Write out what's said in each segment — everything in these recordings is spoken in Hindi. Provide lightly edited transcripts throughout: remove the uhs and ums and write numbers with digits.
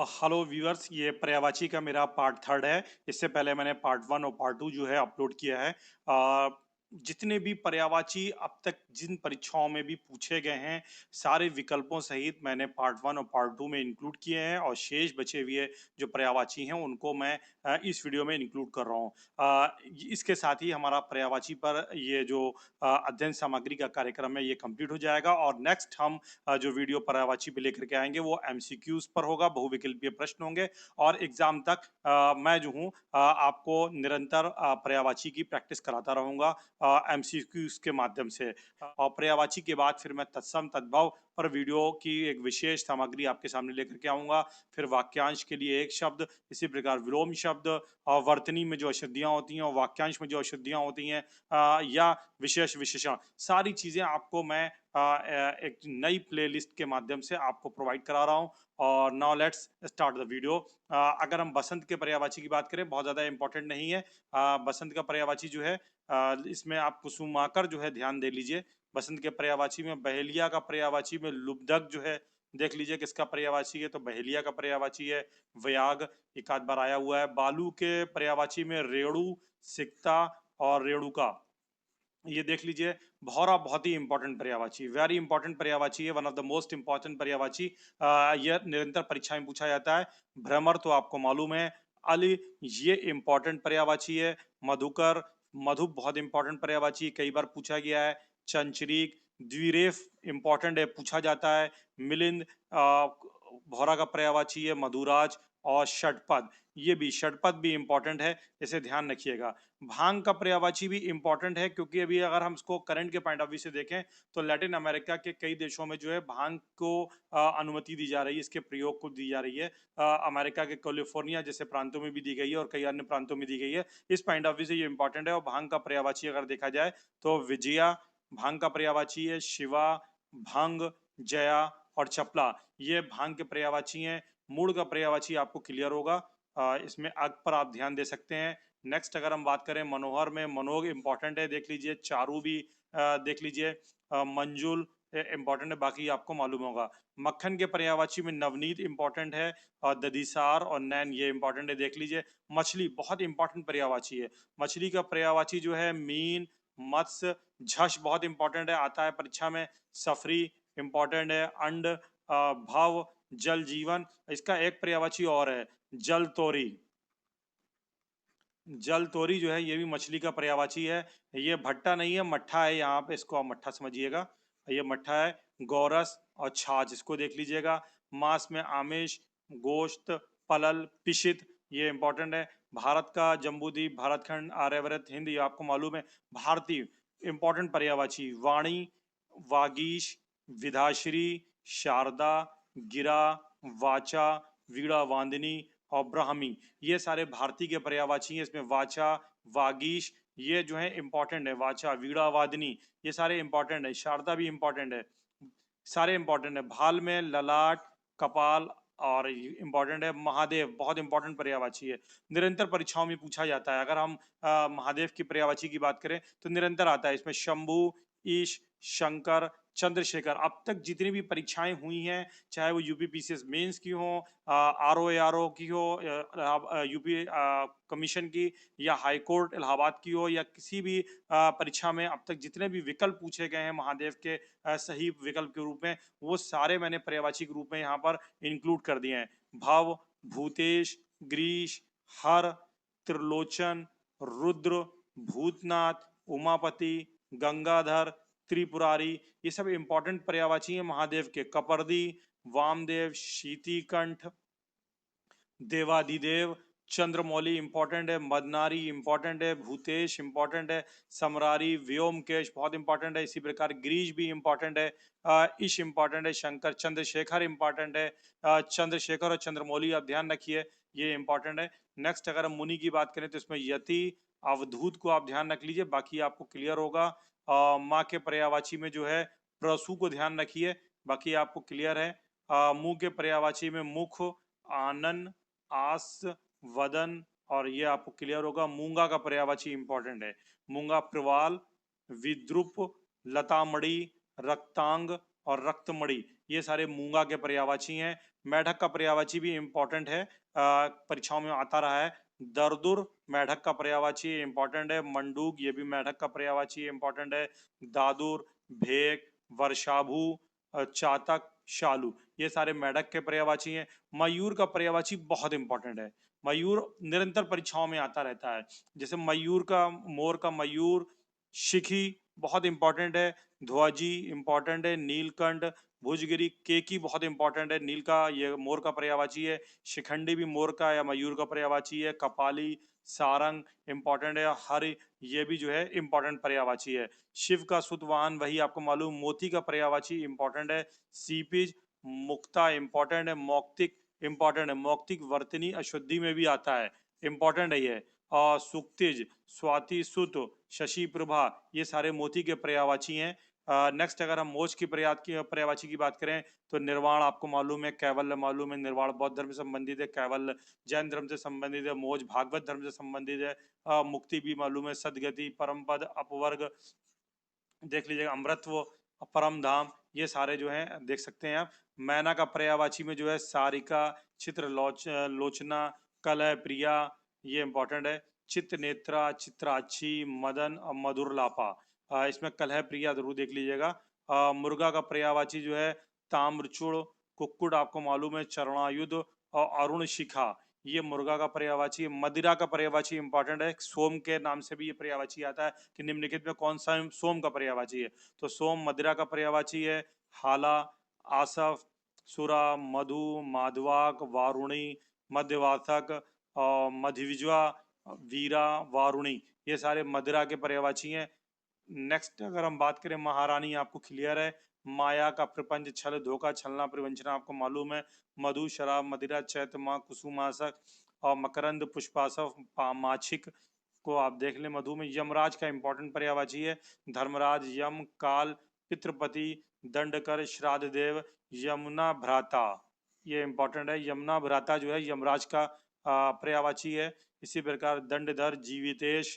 हेलो व्यूअर्स, ये पर्यायवाची का मेरा पार्ट थर्ड है। इससे पहले मैंने पार्ट वन और पार्ट टू जो है अपलोड किया है। जितने भी पर्यायवाची अब तक जिन परीक्षाओं में भी पूछे गए हैं, सारे विकल्पों सहित मैंने पार्ट वन और पार्ट टू में इंक्लूड किए हैं, और शेष बचे हुए जो पर्यायवाची हैं उनको मैं इस वीडियो में इंक्लूड कर रहा हूँ। इसके साथ ही हमारा पर्यायवाची पर ये जो अध्ययन सामग्री का कार्यक्रम है ये कंप्लीट हो जाएगा, और नेक्स्ट हम जो वीडियो पर्यायवाची पे लेकर के आएंगे वो एमसीक्यूज पर होगा, बहुविकल्पीय प्रश्न होंगे। और एग्जाम तक मैं जो हूँ आपको निरंतर पर्यायवाची की प्रैक्टिस कराता रहूंगा एमसीक्यूज के माध्यम से। और पर्यायवाची के बाद फिर मैं तत्सम तद्भव पर वीडियो की एक विशेष सामग्री आपके सामने लेकर के आऊंगा। फिर वाक्यांश के लिए एक शब्द, इसी प्रकार विलोम शब्द, और वर्तनी में जो अशुद्धियां होती हैं और वाक्यांश में जो अशुद्धियां होती हैं, या विशेष विशेषण, सारी चीजें आपको मैं एक नई प्लेलिस्ट के माध्यम से आपको प्रोवाइड करा रहा हूँ। और now let's start the video. अगर हम बसंत के पर्यायवाची की बात करें, बहुत ज़्यादा इंपॉर्टेंट नहीं है। बसंत का पर्यायवाची जो है, इसमें आप कुसुमाकर जो है ध्यान दे लीजिए। बसंत के पर्यायवाची में बहेलिया का पर्यायवाची में लुब्धक जो है, देख लीजिए किसका पर्यायवाची है, तो बहेलिया का पर्यायवाची है। व्याग एक आध बार आया हुआ है। बालू के पर्यायवाची में रेणु, सिकता और रेणुका, ये देख लीजिए। भौरा बहुत ही इंपॉर्टेंट पर्यायवाची, वेरी इंपॉर्टेंट पर्यायवाची है, one of the most important पर्यायवाची। यह निरंतर परीक्षा में पूछा जाता है। भ्रमर तो आपको मालूम है। अली, ये इंपॉर्टेंट पर्यायवाची है। मधुकर, मधु बहुत इंपॉर्टेंट पर्यायवाची, कई बार पूछा गया है। चंचरीक, द्विरेफ इंपॉर्टेंट है, पूछा जाता है। मिलिंद भौरा का पर्यायवाची है। मधुराज और षटपद, ये भी षटपद भी इंपॉर्टेंट है, इसे ध्यान रखिएगा। भांग का पर्यायवाची भी इंपॉर्टेंट है, क्योंकि अभी अगर हम इसको करंट के पॉइंट ऑफ व्यू से देखें तो लैटिन अमेरिका के कई देशों में जो है भांग को अनुमति दी जा रही है, इसके प्रयोग को दी जा रही है। अमेरिका के कैलिफोर्निया जैसे प्रांतों में भी दी गई है और कई अन्य प्रांतों में दी गई है। इस पॉइंट ऑफ व्यू से ये इंपॉर्टेंट है। और भांग का पर्यायवाची अगर देखा जाए तो विजया भांग का पर्यायवाची है। शिवा, भंग, जया और चपला, ये भांग के पर्यायवाची हैं। मूड का पर्यायवाची आपको क्लियर होगा। इसमें अग पर आप ध्यान दे सकते हैं। नेक्स्ट अगर हम बात करें मनोहर में, मनोग इंपॉर्टेंट है, देख लीजिए। चारू भी देख लीजिए। मंजुल इंपॉर्टेंट है, बाकी आपको मालूम होगा। मक्खन के पर्यायवाची में नवनीत इंपॉर्टेंट है, और ददिसार और नैन ये इंपॉर्टेंट है, देख लीजिए। मछली बहुत इंपॉर्टेंट पर्यायवाची है। मछली का पर्यायवाची जो है मीन, मत्स्य, झष बहुत इंपॉर्टेंट है, आता है परीक्षा में। सफरी इंपॉर्टेंट है। अंड, भव, जल जीवन, इसका एक पर्यायवाची और है, जल तोरी। जल तोरी जो है ये भी मछली का पर्यायवाची है। ये भट्टा नहीं है, मट्ठा है, यहाँ पे इसको आप मट्ठा समझिएगा। ये मट्ठा है। गौरस और छाछ, इसको देख लीजिएगा। मांस में आमिष, गोश्त, पलल, पिशित, ये इंपॉर्टेंट है। भारत का जम्बूद्वीप, भारतखंड, आर्यवर्त, हिंद, ये आपको मालूम है। भारतीय इंपॉर्टेंट पर्यायवाची वाणी, वागीश, विधाश्री, शारदा, गिरा, वाचा, वीणा वादिनी और ब्राह्मी, ये सारे भारतीय के पर्यायवाची हैं। इसमें वाचा, वागीश, ये जो है इंपॉर्टेंट है। वाचा, वीणा वादिनी, ये सारे इंपॉर्टेंट है। शारदा भी इंपॉर्टेंट है, सारे इंपॉर्टेंट है। भाल में ललाट, कपाल और इंपॉर्टेंट है। महादेव बहुत इंपॉर्टेंट पर्यायवाची है, निरंतर परीक्षाओं में पूछा जाता है। अगर हम महादेव की पर्यायवाची की बात करें तो निरंतर आता है। इसमें शंभु, ईश, शंकर, चंद्रशेखर, अब तक जितनी भी परीक्षाएं हुई हैं, चाहे वो यूपीपीसीएस मेंस की हो, आरओ एआरओ की हो, यूपी कमीशन की, या हाई कोर्ट इलाहाबाद की हो, या किसी भी परीक्षा में अब तक जितने भी विकल्प पूछे गए हैं महादेव के सही विकल्प के रूप में, वो सारे मैंने पर्यायवाची के रूप में यहाँ पर इंक्लूड कर दिए हैं। भव, भूतेश, ग्रीश, हर, त्रिलोचन, रुद्र, भूतनाथ, उमापति, गंगाधर, त्रिपुरारी, ये सब इंपॉर्टेंट पर्यायवाची हैं महादेव के। कपर्दी, वामदेव, शीतिकंठ, देवादिदेव, चंद्रमौली इंपॉर्टेंट है। मदनारी इंपॉर्टेंट है। भूतेश इंपॉर्टेंट है। समरारी, व्योमकेश बहुत इंपॉर्टेंट है। इसी प्रकार गिरीश भी इंपॉर्टेंट है। ईश इंपॉर्टेंट है। शंकर, चंद्रशेखर इंपॉर्टेंट है। चंद्रशेखर और चंद्रमौली आप ध्यान रखिए, ये इंपॉर्टेंट है। नेक्स्ट अगर हम मुनि की बात करें तो इसमें यति, अवधूत को आप ध्यान रख लीजिए, बाकी आपको क्लियर होगा। माँ के पर्यायवाची में जो है प्रसू को ध्यान रखिए, बाकी आपको क्लियर है। मुंह के पर्यायवाची में मुख, आनन, आस, वदन, और ये आपको क्लियर होगा। मूंगा का पर्यायवाची इंपॉर्टेंट है। मूंगा प्रवाल, विद्रुप, लतामड़ी, रक्तांग और रक्तमणि, ये सारे मूंगा के पर्यायवाची हैं। मेढक का पर्यायवाची भी इम्पोर्टेंट है, परीक्षाओं में आता रहा है। दरदुर मेढक का पर्यायवाची इम्पोर्टेंट है। मंडूक ये भी मेढक का पर्यायवाची इम्पोर्टेंट है। दादुर, भेक, वर्षाभू, चातक, शालू ये सारे मेढक के पर्यायवाची हैं। मयूर का पर्यायवाची बहुत इंपॉर्टेंट है। मयूर निरंतर परीक्षाओं में आता रहता है। जैसे मयूर का, मोर का मयूर, शिखी बहुत इंपॉर्टेंट है। ध्वजी इंपॉर्टेंट है। नीलकंठ, भुजगिरी, केकी बहुत इंपॉर्टेंट है। नील का ये मोर का पर्यायवाची है। शिखंडी भी मोर का या मयूर का पर्यायवाची है। कपाली, सारंग इंपॉर्टेंट है। हर ये भी जो है इंपॉर्टेंट पर्यायवाची है। शिव का सुत वाहन वही आपको मालूम। मोती का पर्यायवाची इंपॉर्टेंट है। सीपिज, मुक्ता इंपॉर्टेंट है। मौक्तिक इंपॉर्टेंट है। मौक्तिक वर्तनी अशुद्धि में भी आता है, इंपॉर्टेंट है ये। और सुक्तिज, स्वाति सुत, शशि प्रभा ये सारे मोती के पर्यायवाची हैं। नेक्स्ट अगर हम मोक्ष की पर्यायवाची की बात करें तो निर्वाण आपको मालूम है, कैवल्य मालूम है। निर्वाण बौद्ध धर्म से संबंधित है। कैवल्य जैन धर्म से संबंधित है। मोक्ष भागवत धर्म से संबंधित है। मुक्ति भी मालूम है। सदगति, परम पद, अपवर्ग देख लीजिएगा। अमृतत्व, परम धाम ये सारे जो हैं देख सकते हैं आप। मैना का पर्यायवाची में जो है सारिका, चित्र लोचना, कलह प्रिया ये इंपॉर्टेंट है। चित्त नेत्रा, चित्राक्षी, मदन और मधुरलापा, इसमें कलह प्रिया जरूर देख लीजिएगा। मुर्गा का पर्यायवाची जो है ताम्रचूड़, कुक्कुट आपको मालूम है, चरणायुध और अरुण शिखा ये मुर्गा का पर्यायवाची है। मदिरा का पर्यायवाची इंपॉर्टेंट है। सोम के नाम से भी ये पर्यायवाची आता है कि निम्नलिखित में कौन सा सोम का पर्यायवाची है, तो सोम मदिरा का पर्यायवाची है। हाला, आसफ, सुरा, मधु, माधवाक, वारुणी, मध्यवासक और मधिविजवा, वीरा, वारुणी ये सारे मदिरा के पर्यायवाची हैं। नेक्स्ट अगर हम बात करें महारानी आपको क्लियर है। माया का प्रपंच, छल, धोखा, छलना, प्रवंचना आपको मालूम है। मधु, शराब, मदिरा, चैत, माँ, कुसुमासक और मकरंद, पुष्पासव, माछिक को आप देख लें। मधु में यमराज का इंपॉर्टेंट पर्यायवाची है। धर्मराज, यम, काल, पितृपति, दंडकर, श्राद्ध देव, यमुना भ्राता ये इंपॉर्टेंट है। यमुना भ्राता जो है यमराज का पर्यायवाची है। इसी प्रकार दंडधर, जीवितेश,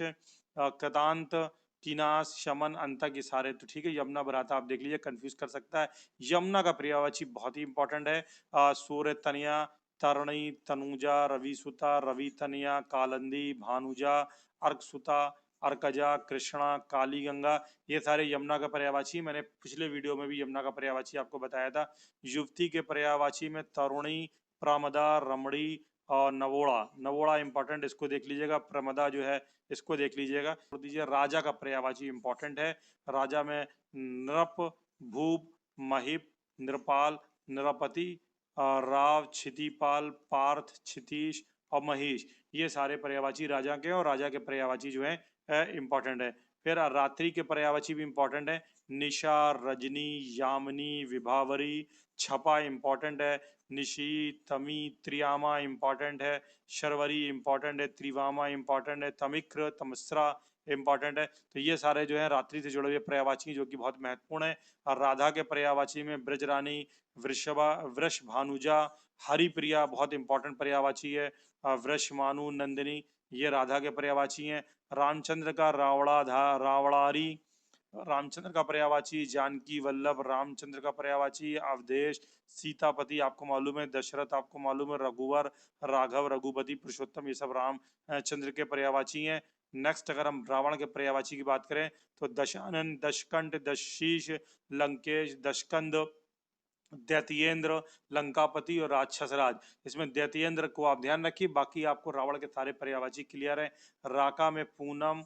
कृतांत, किनास, शमन, अंतक ये सारे तो ठीक है। यमुना भ्राता आप देख लीजिए, कंफ्यूज कर सकता है। यमुना का पर्यायवाची बहुत ही इंपॉर्टेंट है। सूर्य तनया, तरणी, तनुजा, रवि सुता, रवि तनया, कालंदी, भानुजा, अर्क सुता, अर्कजा, कृष्णा, काली गंगा ये सारे यमुना का पर्यायवाची। मैंने पिछले वीडियो में भी यमुना का पर्यायवाची आपको बताया था। युवती के पर्यायवाची में तरुणी, प्रमदा, रमणी और नवोड़ा, नवोड़ा इंपॉर्टेंट इसको देख लीजिएगा। प्रमदा जो है इसको देख लीजिएगा। दीजिए राजा का पर्यायवाची इंपॉर्टेंट है। राजा में नृप, भूप, महिप, नृपाल, नृपति, राव, क्षितिपाल, पार्थ, क्षितीश और महेश ये सारे पर्यायवाची राजा के, और राजा के पर्यायवाची जो है इंपॉर्टेंट है। फिर रात्रि के पर्यायवाची भी इंपॉर्टेंट है। निशा, रजनी, यामिनी, विभावरी, छपा इंपॉर्टेंट है। निशी, तमी, त्रियामा इंपॉर्टेंट है। शर्वरी इंपॉर्टेंट है। त्रिवामा इंपॉर्टेंट है। तमिक्र, तमस्रा इंपॉर्टेंट है। तो ये सारे जो है रात्रि से जुड़े हुए पर्यायवाची जो कि बहुत महत्वपूर्ण है। और राधा के पर्यायवाची में ब्रजरानी, वृषभा, वृष भानुजा, हरिप्रिया बहुत इंपॉर्टेंट पर्यायवाची है। वृषमानु, नंदिनी ये राधा के पर्यायवाची हैं। रामचंद्र का रावणारी रामचंद्र का पर्यायवाची, जानकी वल्लभ रामचंद्र का पर्यायवाची, अवधेश, सीतापति आपको मालूम है, दशरथ आपको मालूम है, रघुवर, राघव, रघुपति, पुरुषोत्तम ये सब राम चंद्र के पर्यायवाची हैं। नेक्स्ट अगर हम रावण के पर्यायवाची की बात करें तो दशानन, दशकंठ, दशीष, लंकेश, दशकंद, दैत्येंद्र, लंकापति और राक्षस राज। इसमें दैत्येंद्र को आप ध्यान रखिए, बाकी आपको रावण के सारे पर्यायवाची क्लियर है। राका में पूनम,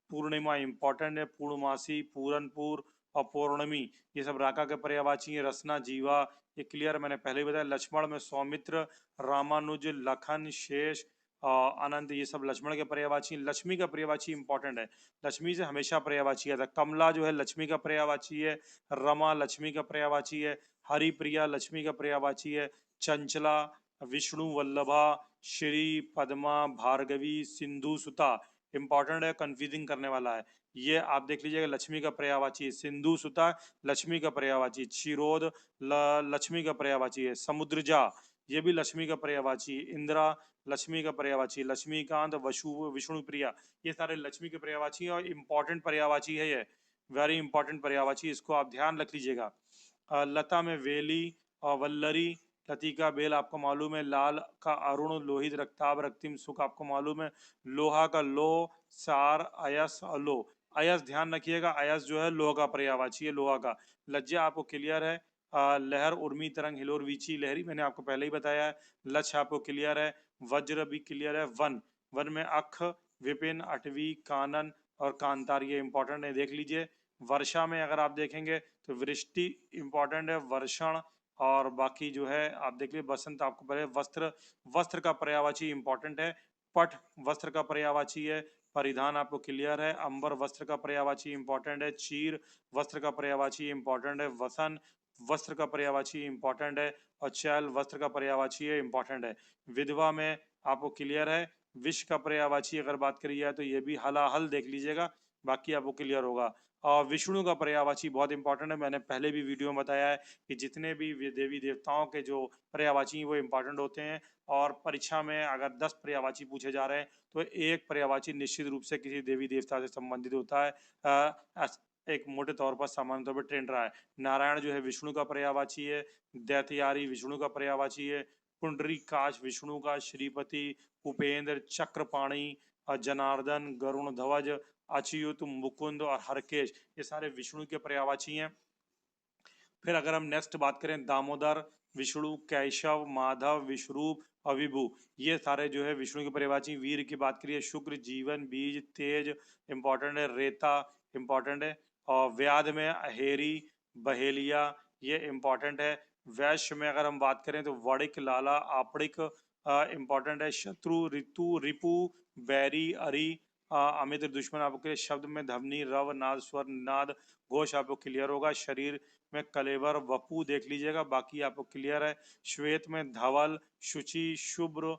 पूर्णिमा इंपॉर्टेंट है। पूर्णमासी, पूरनपुर और पौर्णमी ये सब राका के पर्यायवाची है। रसना, जीवा ये क्लियर मैंने पहले ही बताया। लक्ष्मण में सौमित्र, रामानुज, लखन, शेष, अनंत ये सब लक्ष्मण के पर्यायवाची। लक्ष्मी का पर्यायवाची इंपॉर्टेंट है। लक्ष्मी से हमेशा पर्यायवाची आता है। कमला जो है लक्ष्मी का पर्यायवाची है। रमा लक्ष्मी का पर्यायवाची है। हरिप्रिया लक्ष्मी का पर्यायवाची है। चंचला, विष्णु वल्लभा, श्री, पद्मा, भार्गवी, सिंधु सुता इंपॉर्टेंट है, कंफ्यूजिंग करने वाला है। ये आप देख लीजिएगा लक्ष्मी का पर्यायवाची है। सिंधु सुता लक्ष्मी का पर्यायवाची। क्षीरोद लक्ष्मी का पर्यायवाची है। समुद्रजा ये भी लक्ष्मी का पर्यायवाची है। इंदिरा लक्ष्मी का पर्यायवाची। लक्ष्मीकांत, वसु, विष्णु प्रिया ये सारे लक्ष्मी के पर्यायवाची और इंपॉर्टेंट पर्यायवाची है। ये वेरी इंपॉर्टेंट पर्यायवाची, इसको आप ध्यान रख लीजिएगा। लता में वेली और वल्लरी, लतिका बेल आपको मालूम है, लाल का अरुण, लोहित रक्ताभ, रक्तिम सुख आपको मालूम है, लोहा का लो, सार, अयस, अलो। अयस ध्यान रखिएगा, अयस जो है लोहा का पर्यायवाची है, लोहा का। लज्जा आपको क्लियर है। लहर, उर्मी, तरंग, हिलोर, वीची, लहरी मैंने आपको पहले ही बताया है। लक्ष्य आपको क्लियर है। वज्र भी क्लियर है। वन, वन में अख, विपिन, अटवी, कानन और कांतार, ये इंपॉर्टेंट है, देख लीजिए। वर्षा में अगर आप देखेंगे तो वृष्टि इंपॉर्टेंट है, वर्षण, और बाकी जो है आप देख लीजिए बसंत आपको पहले। वस्त्र, वस्त्र का पर्यायवाची इंपॉर्टेंट है। पट वस्त्र का पर्यायवाची है। परिधान आपको क्लियर है। अंबर वस्त्र का पर्यायवाची इंपॉर्टेंट है। चीर वस्त्र का पर्यायवाची इंपॉर्टेंट है। वसन वस्त्र का पर्यायवाची इंपॉर्टेंट है। और चैल वस्त्र का पर्यायवाची है, इंपॉर्टेंट है। विधवा में आपको क्लियर है। विष का पर्यायवाची अगर बात करी जाए तो ये भी हलाहल देख लीजिएगा, बाकी आपको क्लियर होगा। और विष्णु का पर्यायवाची बहुत इंपॉर्टेंट है, मैंने पहले भी वीडियो में बताया है कि जितने भी देवी देवताओं के जो पर्यायवाची वो इंपॉर्टेंट होते हैं। और परीक्षा में अगर 10 पर्यायवाची पूछे जा रहे हैं तो एक पर्यायवाची निश्चित रूप से किसी देवी देवता से संबंधित होता है। एक मोटे तौर पर सामान्य तौर पर ट्रेंड रहा है। नारायण जो है विष्णु का पर्यायवाची है। दैत्यारी विष्णु का पर्यायवाची है। पुंडरी काश विष्णु का। श्रीपति, उपेंद्र, चक्रपाणी, जनार्दन, गरुण ध्वज, अच्युत, मुकुंद और हरकेश, ये सारे विष्णु के पर्यायवाची हैं। फिर अगर हम नेक्स्ट बात करें, दामोदर विष्णु, केशव, माधव, विश्वरूप और विभु, ये सारे जो है विष्णु के पर्यायवाची। वीर की बात करिए, शुक्र, जीवन, बीज, तेज इंपॉर्टेंट है। रेता इंपॉर्टेंट है। और व्याध में अहेरी, बहेलिया, ये इंपॉर्टेंट है। वैश्य में अगर हम बात करें तो वड़िक, लाला, आपड़िक इंपॉर्टेंट है। शत्रु, ऋतु, रिपु, बैरी, अरि, अमित्र, दुश्मन आपके शब्द में धवनी, रव, नाद, स्वर, नाद, घोष आपको क्लियर होगा। शरीर में कलेवर, वपु देख लीजिएगा, बाकी आपको क्लियर है। श्वेत में धवल, शुचि, शुभ्र,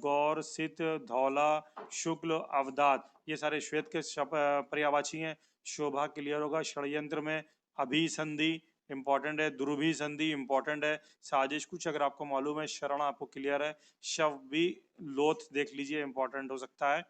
गौर, सित, धौला, शुक्ल, अवदात, ये सारे श्वेत के पर्यायवाची हैं। शोभा क्लियर होगा। षड्यंत्र में अभिसंधि इंपॉर्टेंट है। ध्रुवी संधि इंपॉर्टेंट है। साजिश कुछ अगर आपको मालूम है। शरण आपको क्लियर है। शव भी, लोथ देख लीजिए, इंपॉर्टेंट हो सकता है।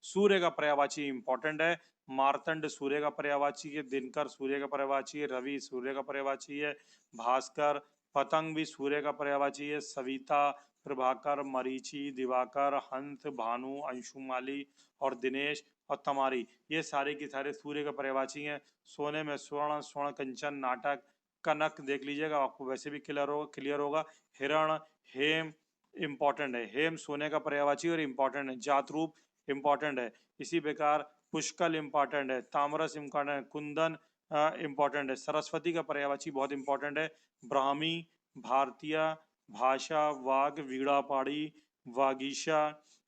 सूर्य का पर्यायवाची इंपॉर्टेंट है। मार्तंड सूर्य का पर्यायवाची है। दिनकर सूर्य का पर्यायवाची है। रवि सूर्य का पर्यायवाची है। भास्कर, पतंग भी सूर्य का पर्यायवाची है। सविता, प्रभाकर, मरीचि, दिवाकर, हंस, भानु, अंशुमाली और दिनेश और तमारी, ये सारे के सारे सूर्य का पर्यायवाची हैं। सोने में स्वर्ण, स्वर्ण कंचन, नाटक, कनक देख लीजिएगा, आपको वैसे भी क्लियर होगा। हिरण, हेम इंपॉर्टेंट है। हेम सोने का पर्यायवाची और इंपॉर्टेंट है। जातरूप इंपॉर्टेंट है। इसी प्रकार पुष्कल इंपॉर्टेंट है। तामरस इंपॉर्टेंट है। कुंदन इंपॉर्टेंट है। सरस्वती का पर्यायवाची बहुत इंपॉर्टेंट है। ब्राह्मी, भारतीय, भाषा, वाग, वीणा पाड़ी, वागीशा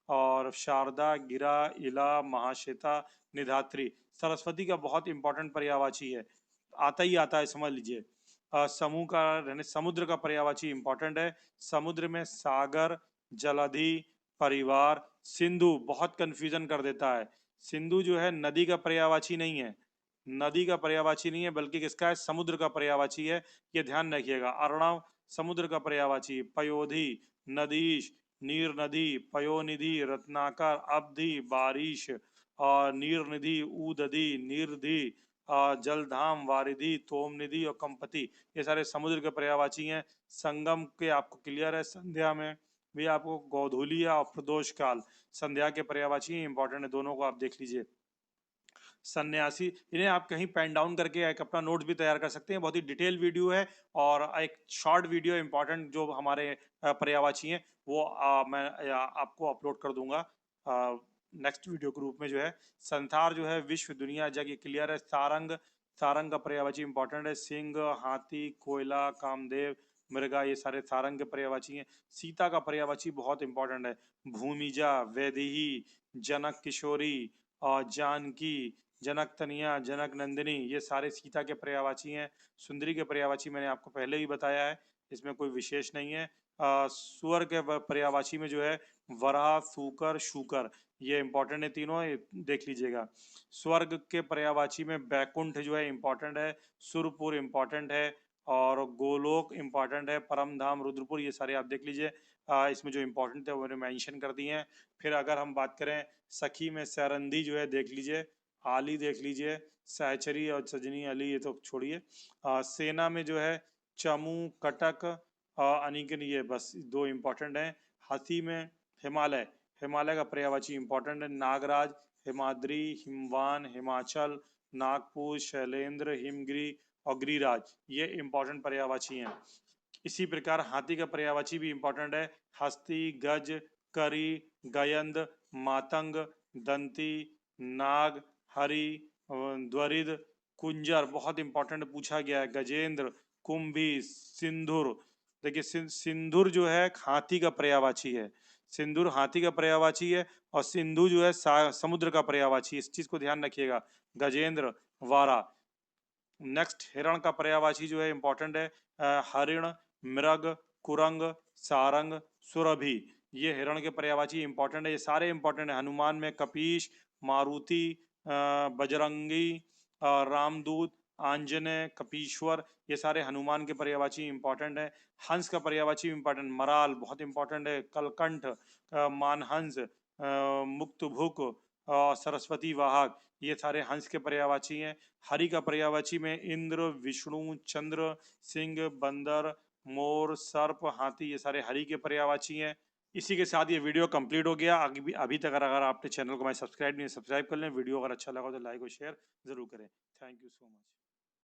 और शारदा, गिरा, इला, महाश्वेता, निधात्री, सरस्वती का बहुत इंपॉर्टेंट पर्यायवाची है, आता ही आता है, समझ लीजिए। समूह का यानी समुद्र का पर्यायवाची इंपॉर्टेंट है। समुद्र में सागर, जलधि, परिवार, सिंधु बहुत कंफ्यूजन कर देता है। सिंधु जो है नदी का पर्यायवाची नहीं है, नदी का पर्यायवाची नहीं है, बल्कि किसका है, समुद्र का पर्यायवाची है, ये ध्यान रखिएगा। अर्णव समुद्र का पर्यायवाची। पयोधि, नदीश, नीर नदी, पयोनिधि, रत्नाकर, अवधि, बारिश और नीर निधि, ऊदधि, निर्धि, जलधाम, वारिधि, तोमनिधि और कंपति, ये सारे समुद्र के पर्यायवाची हैं। संगम के आपको क्लियर है। संध्या में भी आपको गोधूलिया और प्रदोष काल संध्या के पर्यायवाची इंपॉर्टेंट है, दोनों को आप देख लीजिए। सन्यासी, इन्हें आप कहीं पेन डाउन करके एक अपना नोट्स भी तैयार कर सकते हैं, बहुत ही डिटेल वीडियो है। और एक शॉर्ट वीडियो इंपॉर्टेंट जो हमारे पर्यायवाची हैं वो मैं आपको अपलोड कर दूंगा नेक्स्ट वीडियो के रूप में जो है। संसार जो है विश्व, दुनिया, जग, ये क्लियर है। सारंग, सारंग का पर्यायवाची इंपॉर्टेंट है। सिंह, हाथी, कोयला, कामदेव, मृगा, ये सारे सारंग के पर्यायवाची हैं। सीता का पर्यायवाची बहुत इंपॉर्टेंट है। भूमिजा, वैदेही, जनक किशोरी और जानकी, जनक तनिया, जनक नंदिनी, ये सारे सीता के पर्यायवाची हैं। सुंदरी के पर्यायवाची मैंने आपको पहले ही बताया है, इसमें कोई विशेष नहीं है। सुअर के पर्यायवाची में जो है वराह, सूकर, शूकर, ये इंपॉर्टेंट है तीनों, ये देख लीजिएगा। स्वर्ग के पर्यायवाची में बैकुंठ जो है इंपॉर्टेंट है। सुरपुर इंपॉर्टेंट है। और गोलोक इंपॉर्टेंट है। परम धाम, रुद्रपुर, ये सारे आप देख लीजिए। इसमें जो इंपॉर्टेंट है वो मैंने मेंशन कर दिए हैं। फिर अगर हम बात करें सखी में सैरंधी जो है देख लीजिए। आली देख लीजिए। सहचरी और सजनी, अली ये तो छोड़िए। सेना में जो है चमू, कटक अनिकन, ये बस दो इंपॉर्टेंट हैं। हाथी में हिमालय, हिमालय का पर्यायवाची इंपॉर्टेंट है। नागराज, हिमाद्री, हिमवान, हिमाचल, नागपुर, शैलेंद्र, हिमगिरी और गिरिराज, ये इंपॉर्टेंट पर्यायवाची हैं। इसी प्रकार हाथी का पर्यायवाची भी इंपॉर्टेंट है। हस्ती, गज, करी, गयंद, मातंग, दंती, नाग, हरि, द्वरिद, कुंजर, बहुत इंपॉर्टेंट पूछा गया है। गजेंद्र, कुंभी, सिंधुर। देखिए सिंधुर जो है हाथी का पर्यायवाची है। सिंदूर हाथी का पर्यायवाची है और सिंधु जो है समुद्र का पर्यायवाची, इस चीज को ध्यान रखिएगा। गजेंद्र, वारा। नेक्स्ट हिरण का पर्यायवाची जो है इंपॉर्टेंट है। हरिण, मृग, कुरंग, सारंग, सुरभि, ये हिरण के पर्यायवाची इंपॉर्टेंट है। ये सारे इंपॉर्टेंट है। हनुमान में कपीश, मारुति, बजरंगी, रामदूत, आंजनेय, कपीश्वर, ये सारे हनुमान के पर्यायवाची इंपॉर्टेंट है। हंस का पर्यायवाची इंपॉर्टेंट, मराल बहुत इंपॉर्टेंट है। कलकंठ, मानहंस, मुक्तभुक, सरस्वती वाहक, ये सारे हंस के पर्यायवाची हैं। हरि का पर्यायवाची में इंद्र, विष्णु, चंद्र, सिंह, बंदर, मोर, सर्प, हाथी, ये सारे हरि के पर्यायवाची हैं। इसी के साथ ये वीडियो कंप्लीट हो गया। अभी तक अगर आपने चैनल को मैं सब्सक्राइब नहीं, सब्सक्राइब कर लें। वीडियो अगर अच्छा लगा तो लाइक और शेयर जरूर करें। Thank you so much.